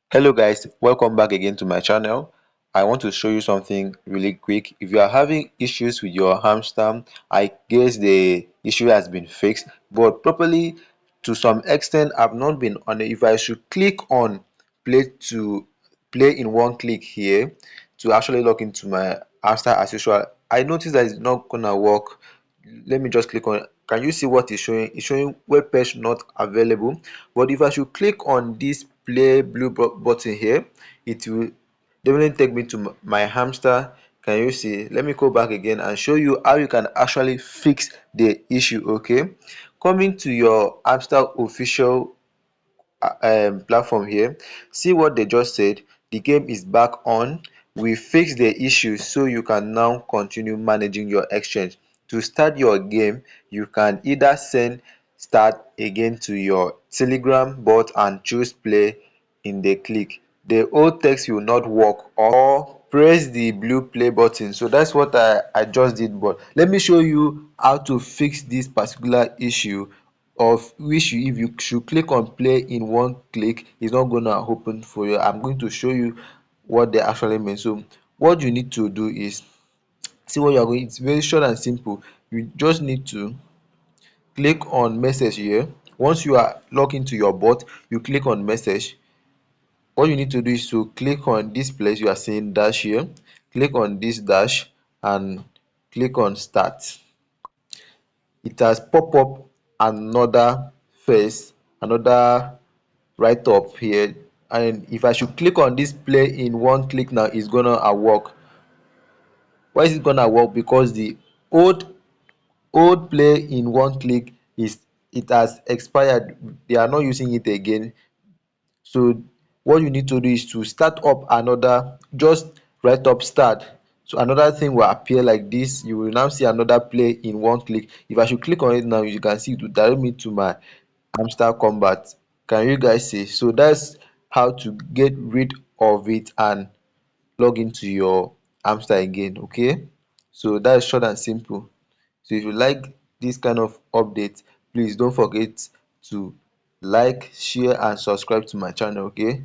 Hello guys, welcome back again to my channel. I want to show you something really quick. If you are having issues with your hamster, I guess the issue has been fixed, but properly to some extent I've not been on it. If I should click on play in one click here to actually log into my hamster as usual, I notice that it's not gonna work. Let me just click on it. Can you see what it's showing? It's showing web page not available. But if I should click on this play blue button here, it will definitely take me to my hamster. Can you see? Let me go back again and show you how you can actually fix the issue. Okay, coming to your hamster official platform here, see what they just said. The game is back on. We fixed the issue, so you can now continue managing your exchange. To start your game, you can either send start again to your telegram bot and choose play in the click. The old text will not work, or press the blue play button. So that's what I just did, but let me show you how to fix this particular issue of which if you should click on play in one click, it's not gonna open for you. I'm going to show you what they actually mean. So what you need to do is, see what you are going, it's very short and simple. You just need to click on message here. Once you are logged into your bot, you click on message. What you need to do is to click on this place you are seeing dash here, click on this dash and click on start. It has pop up another face, another write up here, and if I should click on this play in one click now, it's gonna work. Why is it gonna work? Because the old play in one click is, it has expired. They are not using it again. So what you need to do is to start up another, just write up start. So another thing will appear like this. You will now see another play in one click. If I should click on it now, you can see it will direct me to my hamster combat. Can you guys see? So that's how to get rid of it and log into your hamster again. Okay, so that's short and simple. So if you like this kind of update, please don't forget to like, share and subscribe to my channel. Okay.